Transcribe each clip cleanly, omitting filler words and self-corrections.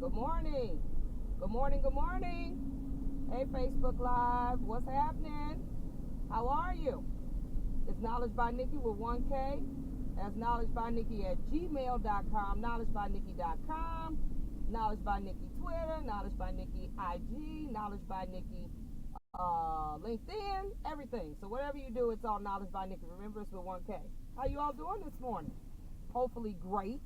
Good morning. Good morning. Good morning. Hey, Facebook Live. What's happening? How are you? It's Knowledge by Nikki with 1K. That's knowledgebynikki at gmail.com, knowledgebynikki.com, Knowledge by Nikki Twitter, Knowledge by Nikki IG, Knowledge by Nikki LinkedIn, everything. So whatever you do, it's all Knowledge by Nikki. Remember, it's with 1K. How you all doing this morning? Hopefully great.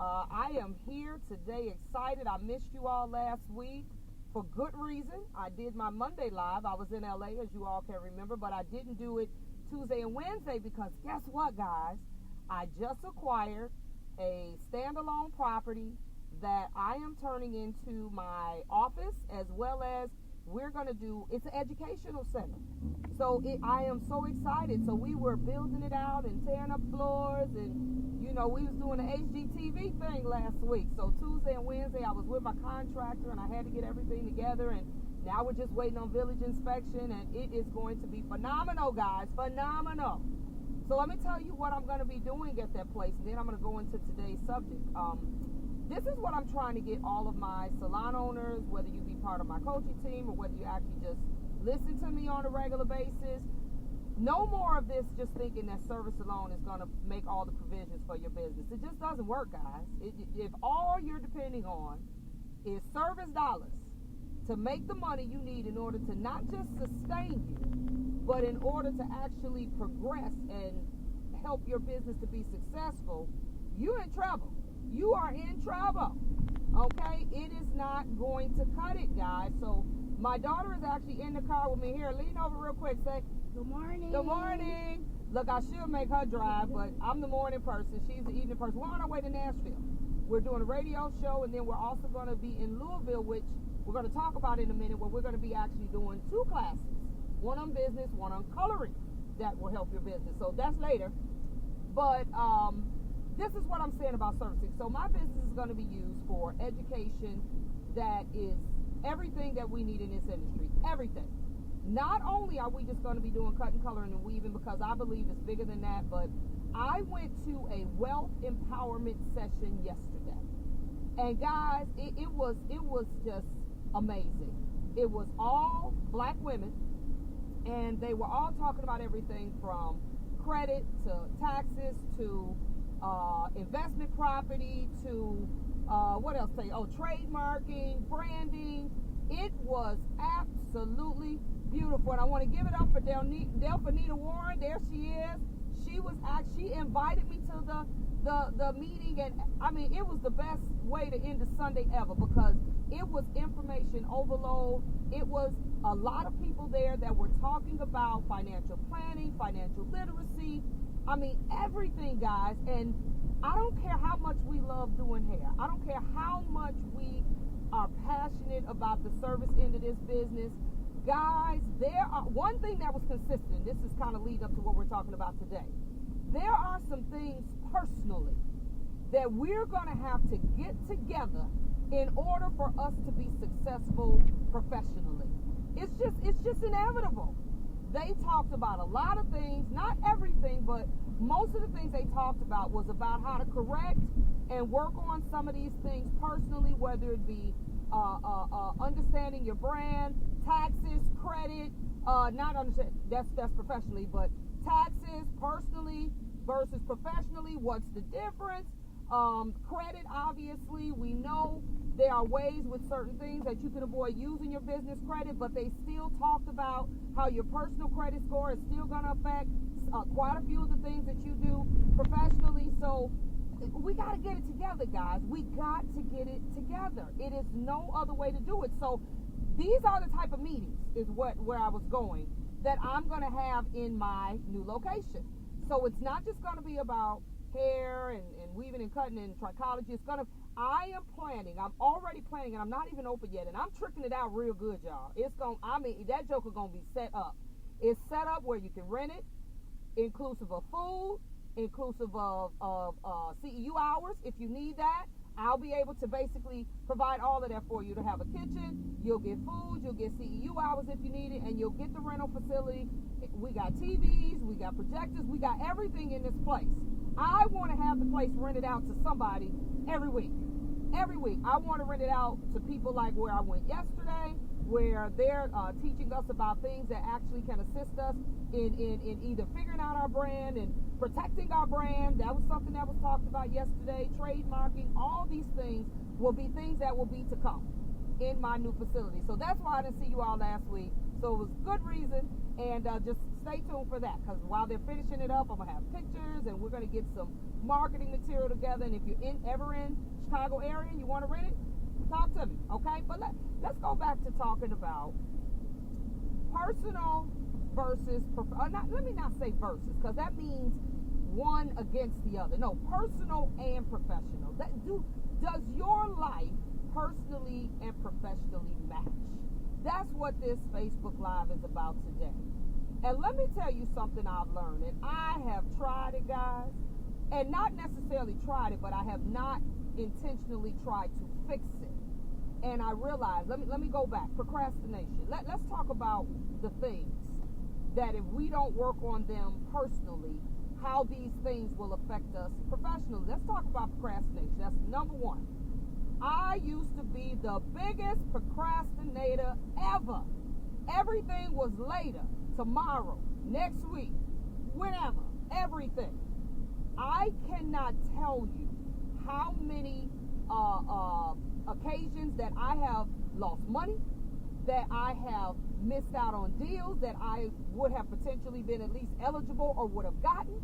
I am here today excited. I missed you all last week for good reason. I did my Monday live. I was in LA, as you all can remember, but I didn't do it Tuesday and Wednesday because guess what, guys? I just acquired a standalone property that I am turning into my office, as well as we're going to do, it's an educational center. So I am so excited. So we were building it out and tearing up floors, and you know, we was doing the HGTV thing last week. So Tuesday and Wednesday I was with my contractor and I had to get everything together, and now we're just waiting on village inspection, and it is going to be phenomenal, guys, phenomenal. So let me tell you what I'm going to be doing at that place, and then I'm going to go into today's subject. This is what I'm trying to get all of my salon owners, whether you be part of my coaching team or whether you actually just listen to me on a regular basis. No more of this just thinking that service alone is going to make all the provisions for your business. It just doesn't work, guys. If all you're depending on is service dollars to make the money you need in order to not just sustain you, but in order to actually progress and help your business to be successful, you're in trouble. You are in trouble. Okay? It is not going to cut it, guys. So my daughter is actually in the car with me here. Lean over real quick. Say, good morning. Good morning. Look, I should make her drive, but I'm the morning person. She's the evening person. We're on our way to Nashville. We're doing a radio show, and then we're also going to be in Louisville, which we're going to talk about in a minute, where we're going to be actually doing 2 classes. One on business, one on coloring, that will help your business. So that's later. But this is what I'm saying about servicing. So my business is going to be used for education that is everything that we need in this industry. Everything. Not only are we just going to be doing cutting, coloring, and weaving, because I believe it's bigger than that, but I went to a wealth empowerment session yesterday. And guys, it was just amazing. It was all black women, and they were all talking about everything from credit to taxes to investment property to what else? Trademarking, branding. It was absolutely beautiful, and I want to give it up for Delphinita Warren. There she is. She invited me to the meeting, and I mean, it was the best way to end a Sunday ever, because it was information overload. It was a lot of people there that were talking about financial planning, financial literacy. I mean, everything, guys. And I don't care how much we love doing hair. I don't care how much we are passionate about the service end of this business. Guys, one thing that was consistent, this is kind of lead up to what we're talking about today. There are some things personally that we're going to have to get together in order for us to be successful professionally. It's just inevitable. They talked about a lot of things, not everything, but most of the things they talked about was about how to correct and work on some of these things personally, whether it be understanding your brand, taxes, credit, not understand, that's professionally, but taxes personally versus professionally, what's the difference? Credit, obviously, we know there are ways with certain things that you can avoid using your business credit, but they still talked about how your personal credit score is still going to affect quite a few of the things that you do professionally. So we got to get it together, guys. We got to get it together. It is no other way to do it. So these are the type of meetings is where I was going that I'm going to have in my new location. So it's not just going to be about hair and weaving and cutting and trichology. I'm already planning, and I'm not even open yet, and I'm tricking it out real good, y'all. That joker gonna be set up. It's set up where you can rent it, inclusive of food, inclusive of CEU hours if you need that. I'll be able to basically provide all of that for you to have a kitchen. You'll get food, you'll get CEU hours if you need it, and you'll get the rental facility. We got TVs, we got projectors, we got everything in this place. I want to have the place rented out to somebody every week. every week. I want to rent it out to people like where I went yesterday, where they're teaching us about things that actually can assist us in either figuring out our brand and protecting our brand. That was something that was talked about yesterday. Trademarking, all these things will be things that will be to come in my new facility. So that's why I didn't see you all last week. So it was good reason, and just stay tuned for that, because while they're finishing it up, I'm gonna have pictures and we're gonna get some marketing material together. And if you're ever in Chicago area and you want to rent it, talk to me, okay? But let's go back to talking about personal versus let me not say versus, because that means one against the other. No, personal and professional. Does your life personally and professionally match? That's what this Facebook Live is about today. And let me tell you something I've learned, and I have tried it, guys, and not necessarily tried it, but I have not intentionally tried to fix it. And I realized, let me go back, procrastination. Let's talk about the things that if we don't work on them personally, how these things will affect us professionally. Let's talk about procrastination. That's number one. I used to be the biggest procrastinator ever. Everything was later, tomorrow, next week, whenever, everything. I cannot tell you how many occasions that I have lost money, that I have missed out on deals that I would have potentially been at least eligible or would have gotten.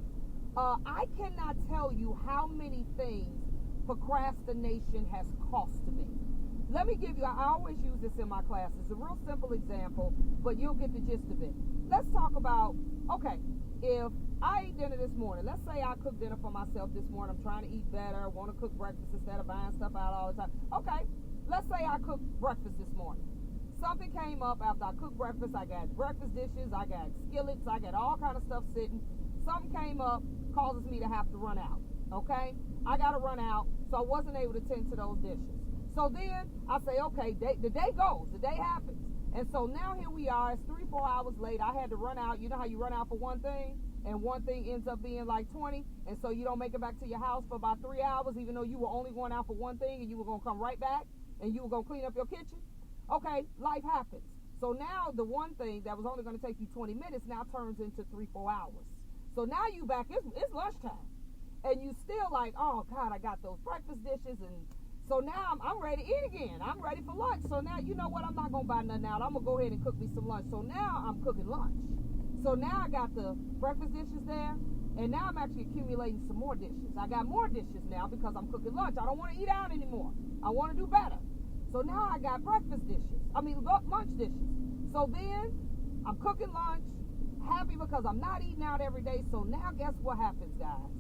I cannot tell you how many things procrastination has cost me. Let me give you, I always use this in my classes. It's a real simple example, but you'll get the gist of it. Let's talk about, okay, if I ate dinner this morning, let's say I cooked dinner for myself this morning. I'm trying to eat better. I want to cook breakfast instead of buying stuff out all the time. Okay, let's say I cooked breakfast this morning. Something came up after I cooked breakfast. I got breakfast dishes, I got skillets, I got all kind of stuff sitting. Something came up, causes me to have to run out, okay? I got to run out, so I wasn't able to tend to those dishes. So then I say, okay, the day goes, the day happens. And so now here we are, it's 3-4 hours later. I had to run out. You know how you run out for one thing, and one thing ends up being like 20, and so you don't make it back to your house for about 3 hours, even though you were only going out for one thing, and you were going to come right back, and you were going to clean up your kitchen? Okay, life happens. So now the one thing that was only going to take you 20 minutes now turns into 3-4 hours. So now you back, it's lunchtime. And you still like, oh God, I got those breakfast dishes, and so now I'm ready to eat again. I'm ready for lunch. So now, you know what, I'm not going to buy nothing out. I'm going to go ahead and cook me some lunch. So now I'm cooking lunch. So now I got the breakfast dishes there, and now I'm actually accumulating some more dishes. I got more dishes now because I'm cooking lunch. I don't want to eat out anymore. I want to do better. So now I got lunch dishes. So then I'm cooking lunch, happy because I'm not eating out every day. So now guess what happens, guys?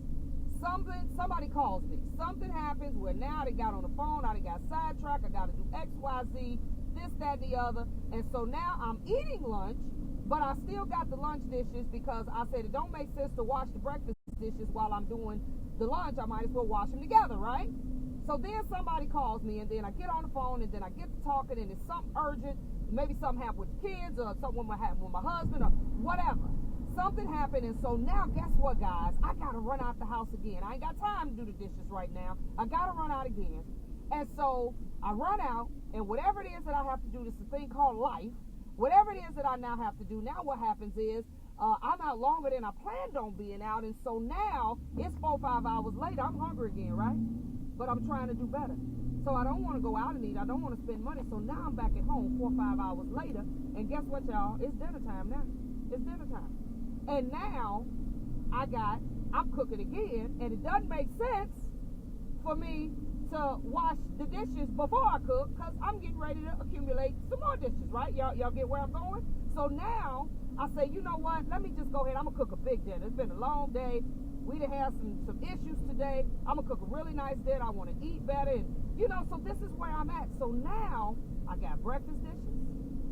Somebody calls me. Something happens where now they got on the phone, I got sidetracked, I got to do X, Y, Z, this, that, and the other. And so now I'm eating lunch, but I still got the lunch dishes because I said it don't make sense to wash the breakfast dishes while I'm doing the lunch. I might as well wash them together, right? So then somebody calls me, and then I get on the phone, and then I get to talking, and it's something urgent. Maybe something happened with the kids, or something happened with my husband, or whatever. Something happened, and so now guess what, guys? I got to run out the house again. I ain't got time to do the dishes right now. I got to run out again. And so I run out, and whatever it is that I have to do, this thing called life, whatever it is that I now have to do, now what happens is I'm out longer than I planned on being out, and so now it's 4 or 5 hours later. I'm hungry again, right? But I'm trying to do better. So I don't want to go out and eat. I don't want to spend money. So now I'm back at home 4 or 5 hours later, and guess what, y'all? It's dinner time now. It's dinner time. And now I'm cooking again, and it doesn't make sense for me to wash the dishes before I cook because I'm getting ready to accumulate some more dishes, right? Y'all get where I'm going? So now I say, you know what? Let me just go ahead. I'm going to cook a big dinner. It's been a long day. We done had some issues today. I'm going to cook a really nice dinner. I want to eat better. And, so this is where I'm at. So now I got breakfast dishes.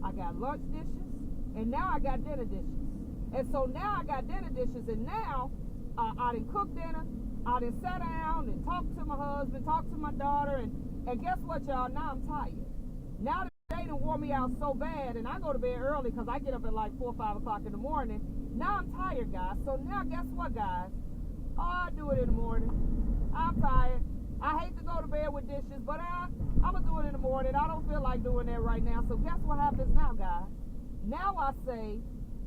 I got lunch dishes. And now I got dinner dishes. And so now I got dinner dishes. And now I done cooked dinner. I done sat down and talked to my husband, talked to my daughter. And guess what, y'all? Now I'm tired. Now the day done wore me out so bad. And I go to bed early because I get up at like 4 or 5 o'clock in the morning. Now I'm tired, guys. So now guess what, guys? Oh, I do it in the morning. I'm tired. I hate to go to bed with dishes, but I'm going to do it in the morning. I don't feel like doing that right now. So guess what happens now, guys? Now I say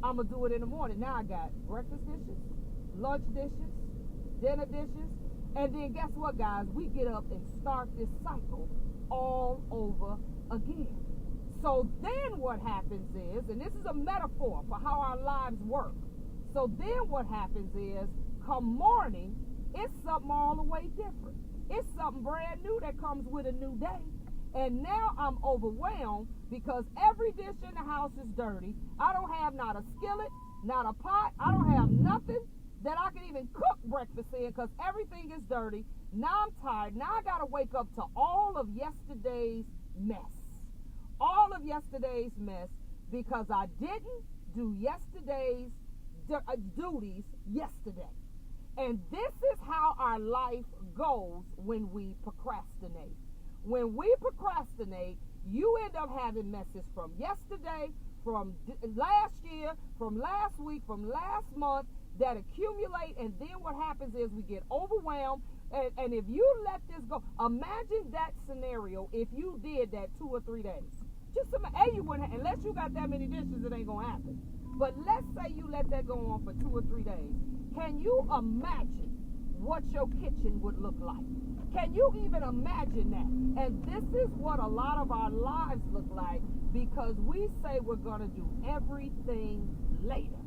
I'm going to do it in the morning. Now I got breakfast dishes, lunch dishes, dinner dishes. And then guess what, guys? We get up and start this cycle all over again. So then what happens is, and this is a metaphor for how our lives work. So then what happens is, come morning, it's something all the way different. It's something brand new that comes with a new day. And now I'm overwhelmed because every dish in the house is dirty. I don't have not a skillet, not a pot. I don't have nothing that I can even cook breakfast in because everything is dirty. Now I'm tired. Now I got to wake up to all of yesterday's mess. All of yesterday's mess because I didn't do yesterday's duties yesterday. And this is how our life goes when we procrastinate. When we procrastinate, you end up having messes from yesterday, from last year, from last week, from last month that accumulate. And then what happens is we get overwhelmed. And if you let this go, imagine that scenario if you did that 2 or 3 days. Just imagine, you wouldn't, unless you got that many dishes, it ain't going to happen. But let's say you let that go on for 2 or 3 days. Can you imagine what your kitchen would look like? Can you even imagine that? And this is what a lot of our lives look like because we say we're going to do everything later.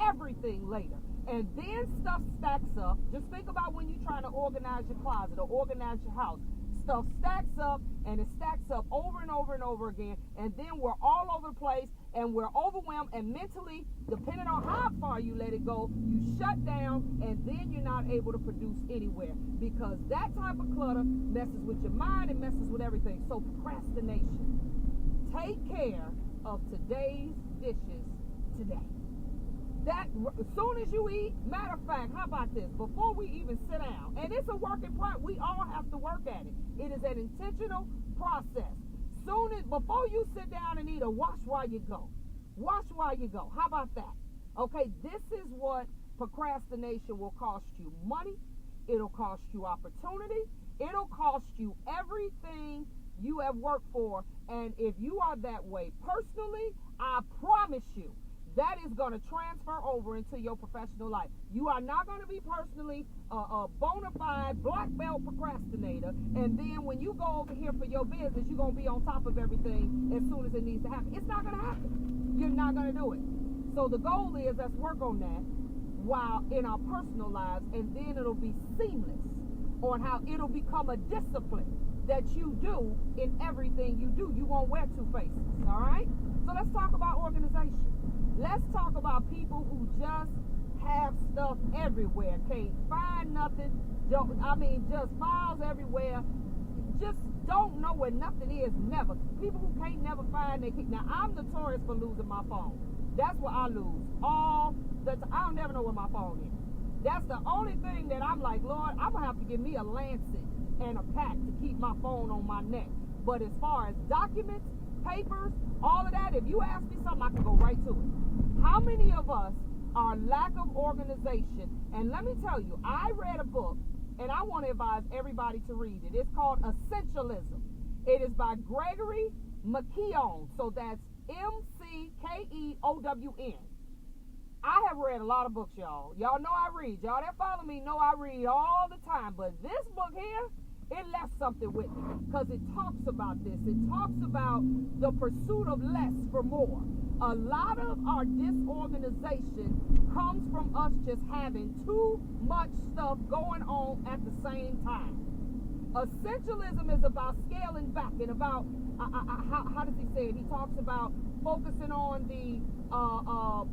Everything later. And then stuff stacks up. Just think about when you're trying to organize your closet or organize your house. Stuff stacks up and it stacks up over and over and over again. And then we're all over the place and we're overwhelmed, and mentally, depending on how far you let it go, you shut down, and then you're not able to produce anywhere because that type of clutter messes with your mind and messes with everything. So procrastination. Take care of today's dishes today. That as soon as you eat, matter of fact, how about this? Before we even sit down, and it's a work in progress, we all have to work at it. It is an intentional process. Before you sit down and eat, or wash while you go. Wash while you go. How about that? Okay, this is what procrastination will cost you: money. It'll cost you opportunity. It'll cost you everything you have worked for. And if you are that way personally, I promise you, that is going to transfer over into your professional life. You are not going to be personally a bona fide black belt procrastinator, and then when you go over here for your business, you're going to be on top of everything as soon as it needs to happen. It's not going to happen. You're not going to do it. So the goal is, let's work on that while in our personal lives, and then it'll be seamless on how it'll become a discipline that you do in everything you do. You won't wear two faces, all right? So let's talk about organization. Let's talk about people who just have stuff everywhere, can't find nothing, just files everywhere, just don't know where nothing is, never. People who can't never find their key. Now, I'm notorious for losing my phone. That's what I lose all the time. I don't never know where my phone is. That's the only thing that I'm like, Lord, I'm going to have to give me a lancet and a pack to keep my phone on my neck. But as far as documents, papers, all of that, if you ask me something, I can go right to it. How many of us are lack of organization? And let me tell you, I read a book, and I want to advise everybody to read it. It's called Essentialism. It is by Gregory McKeown. So that's McKeown. I have read a lot of books, y'all. Y'all know I read. Y'all that follow me know I read all the time. But this book here, it left something with me because it talks about this. It talks about the pursuit of less for more. A lot of our disorganization comes from us just having too much stuff going on at the same time. Essentialism is about scaling back and about, how does he say it? He talks about focusing on the, oh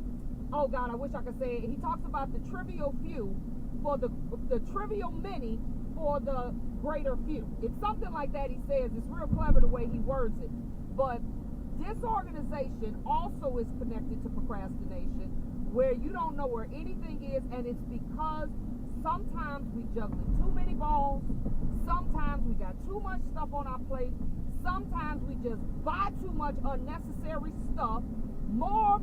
God, I wish I could say it. He talks about the trivial few for the trivial many for the greater few. It's something like that he says. It's real clever the way he words it. But disorganization also is connected to procrastination, where you don't know where anything is, and it's because sometimes we juggling too many balls, sometimes we got too much stuff on our plate, sometimes we just buy too much unnecessary stuff, more,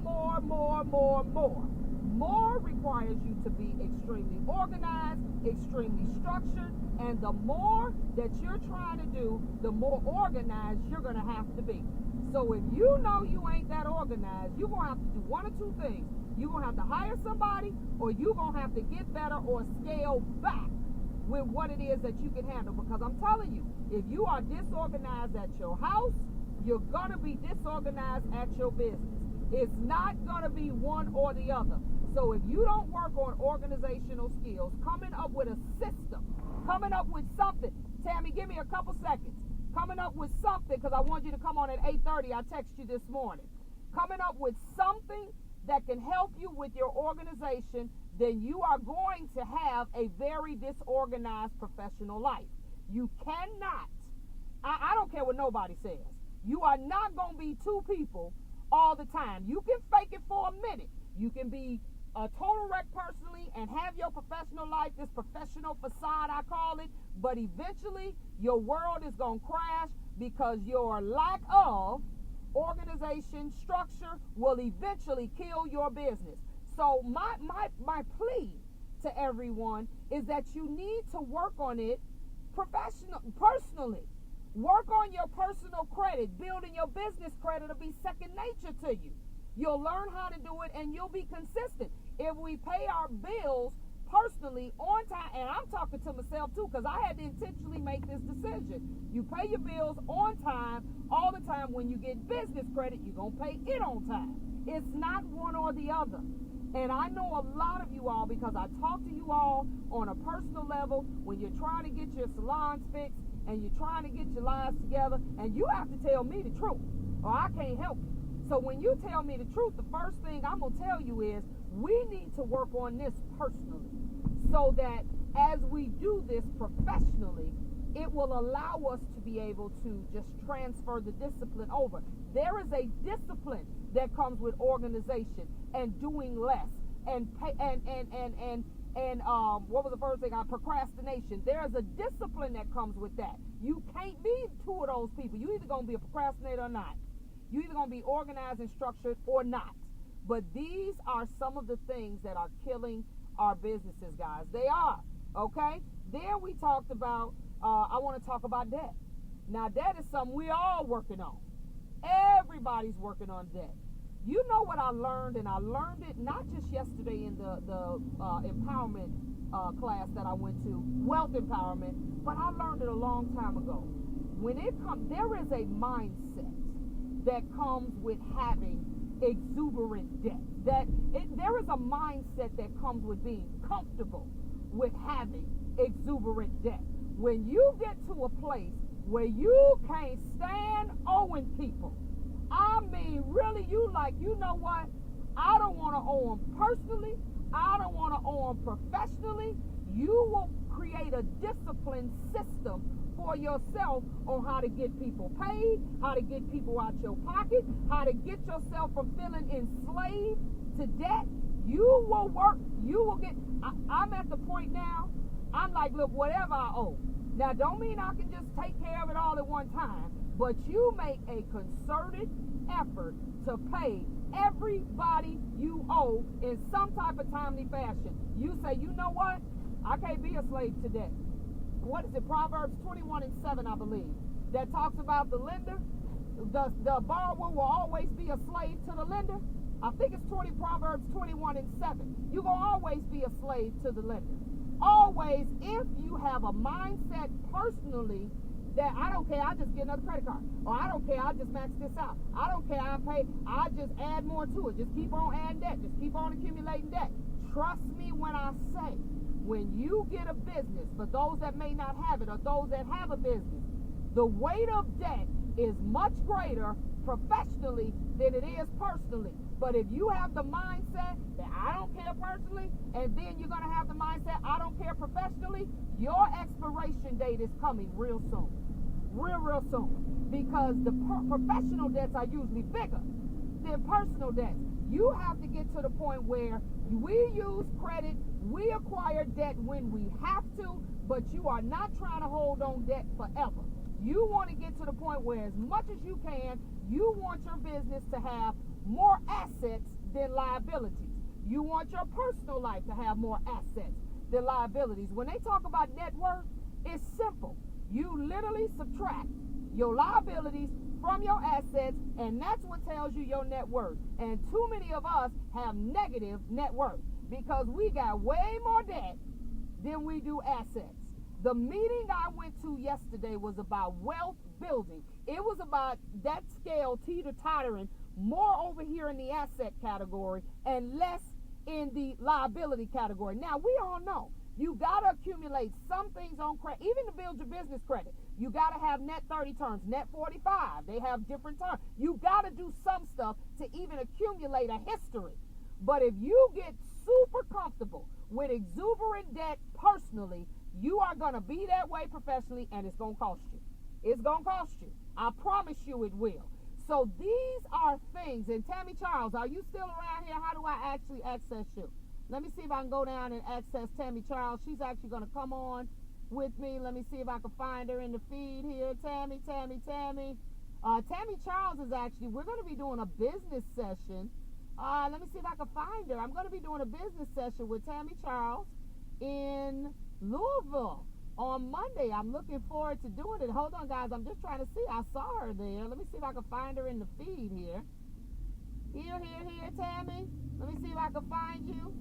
more requires you to be extremely organized, extremely structured, and the more that you're trying to do, the more organized you're going to have to be. So if you know you ain't that organized, you're going to have to do one or two things. You're going to have to hire somebody, or you're going to have to get better or scale back with what it is that you can handle. Because I'm telling you, if you are disorganized at your house, you're going to be disorganized at your business. It's not going to be one or the other. So if you don't work on organizational skills, coming up with a system, coming up with something. Tammy, give me a couple seconds. Coming up with something, because I want you to come on at 8:30. I text you this morning. Coming up with something that can help you with your organization, then you are going to have a very disorganized professional life. You cannot, I don't care what nobody says, you are not going to be two people all the time. You can fake it for a minute. You can be a total wreck personally and have your professional life, this professional facade I call it, but eventually your world is going to crash because your lack of organization, structure will eventually kill your business. So my plea to everyone is that you need to work on it personally. Work on your personal credit. Building your business credit will be second nature to you. You'll learn how to do it and you'll be consistent. If we pay our bills personally on time, and I'm talking to myself too, because I had to intentionally make this decision. You pay your bills on time all the time. When you get business credit, you're going to pay it on time. It's not one or the other. And I know a lot of you all, because I talk to you all on a personal level when you're trying to get your salons fixed and you're trying to get your lives together, and you have to tell me the truth or I can't help you. So when you tell me the truth, the first thing I'm going to tell you is we need to work on this personally, so that as we do this professionally, it will allow us to be able to just transfer the discipline over. There is a discipline that comes with organization and doing less and what was the first thing? Procrastination. There's a discipline that comes with that. You can't be two of those people. You either going to be a procrastinator or not. You either going to be organized and structured or not. But these are some of the things that are killing our businesses, guys. They are, okay? Then we talked about, I want to talk about debt. Now, debt is something we're all working on. Everybody's working on debt. You know what I learned, and I learned it not just yesterday in the empowerment class that I went to, wealth empowerment, but I learned it a long time ago. When it comes, there is a mindset that comes with having exuberant debt. There is a mindset that comes with being comfortable with having exuberant debt. When you get to a place where you can't stand owing people, I mean, really, you know what? I don't want to owe them personally. I don't want to owe them professionally. You will create a disciplined system for yourself on how to get people paid, how to get people out your pocket, how to get yourself from feeling enslaved to debt. You will work. You will get. I'm at the point now, I'm like, look, whatever I owe. Now, don't mean I can just take care of it all at one time, but you make a concerted effort to pay everybody you owe in some type of timely fashion. You say, you know what? I can't be a slave to debt. What is it? Proverbs 21:7, I believe, that talks about the lender. The borrower will always be a slave to the lender. I think it's Proverbs 21:7. You're going to always be a slave to the lender. Always, if you have a mindset personally that I don't care, I just get another credit card. Or I don't care, I just max this out. I don't care, I just add more to it. Just keep on adding debt. Just keep on accumulating debt. Trust me when I say, when you get a business, for those that may not have it or those that have a business, the weight of debt is much greater professionally than it is personally. But if you have the mindset that I don't care personally, and then you're going to have the mindset I don't care professionally, your expiration date is coming real soon. Real soon. Because the professional debts are usually bigger than personal debts. You have to get to the point where we use credit, we acquire debt when we have to, but you are not trying to hold on debt forever. You want to get to the point where as much as you can, you want your business to have more assets than liabilities. You want your personal life to have more assets than liabilities. When they talk about net worth, it's simple. You literally subtract your liabilities from your assets, and that's what tells you your net worth. And too many of us have negative net worth because we got way more debt than we do assets. The meeting I went to yesterday was about wealth building. It was about that scale teeter-tottering more over here in the asset category and less in the liability category. Now, we all know you got to accumulate some things on credit, even to build your business credit. You got to have net 30 terms, net 45. They have different terms. You got to do some stuff to even accumulate a history. But if you get super comfortable with exuberant debt personally, you are going to be that way professionally, and it's going to cost you. It's going to cost you. I promise you it will. So these are things. And Tammy Charles, are you still around here? How do I actually access you? Let me see if I can go down and access Tammy Charles. She's actually going to come on with me. Let me see if I can find her in the feed here. Tammy. Tammy Charles is actually, we're going to be doing a business session. Let me see if I can find her. I'm going to be doing a business session with Tammy Charles in Louisville on Monday. I'm looking forward to doing it. Hold on, guys. I'm just trying to see. I saw her there. Let me see if I can find her in the feed here. Here, Tammy. Let me see if I can find you.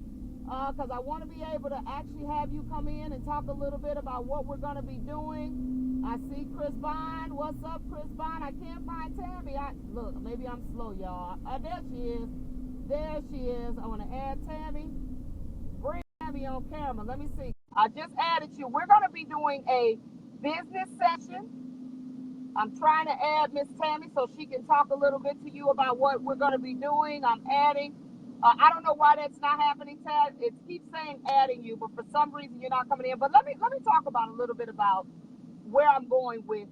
Because I want to be able to actually have you come in and talk a little bit about what we're going to be doing. I see Chris Bond. What's up, Chris Bond? I can't find Tammy. Look, maybe I'm slow, y'all. There she is. There she is. I want to add Tammy. Bring Tammy on camera. Let me see. I just added you. We're going to be doing a business session. I'm trying to add Miss Tammy so she can talk a little bit to you about what we're going to be doing. I'm adding. I don't know why that's not happening, Tad. It keeps saying adding you, but for some reason you're not coming in. But let me talk about a little bit about where I'm going with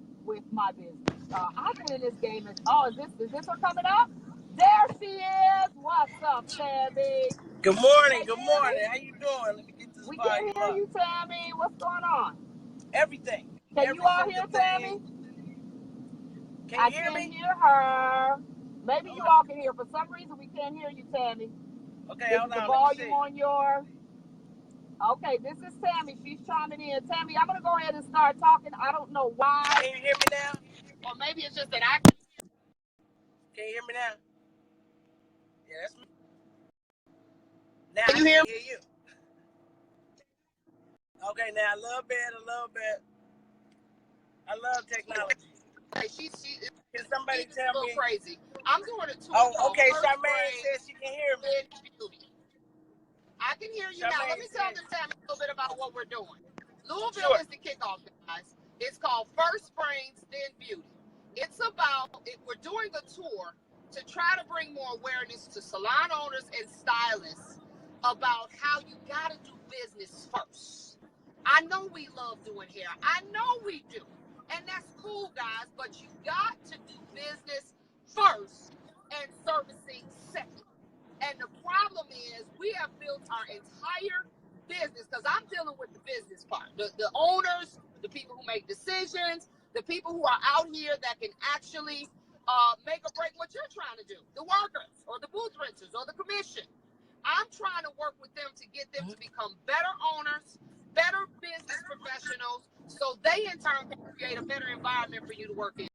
my business. I've been in this game. Is this her coming up? There she is. What's up, Tammy? Good morning. Good morning. How you doing? Let me get this We volume can hear up. you, Tammy. What's going on? Everything. Can you all hear Tammy? Can you hear me? I can't hear her. Maybe you all can hear. For some reason, we can't hear you, Tammy. Okay, hold on. The volume on your... Okay, this is Tammy. She's chiming in. Tammy, I'm going to go ahead and start talking. I don't know why. Can you hear me now? Or maybe it's just that I can... Can you hear me now? Yeah, that's me. Now Can you hear me? you. Okay, now a little bit. I love technology. Can somebody tell me? Crazy. I'm doing a tour. Oh, okay. Charmaine says she can hear me. I can hear you now. Let me tell them a little bit about what we're doing. Louisville is the kickoff, guys. It's called First Springs, then Beauty. It's about, we're doing a tour to try to bring more awareness to salon owners and stylists about how you got to do business first. I know we love doing hair. I know we do. And that's cool, guys, but you got to do business first and servicing second. And the problem is we have built our entire business, because I'm dealing with the business part, the owners, the people who make decisions, the people who are out here that can actually make or break what you're trying to do, the workers or the booth renters or the commission. I'm trying to work with them to get them to become better owners, better business professionals, so they in turn can create a better environment for you to work in.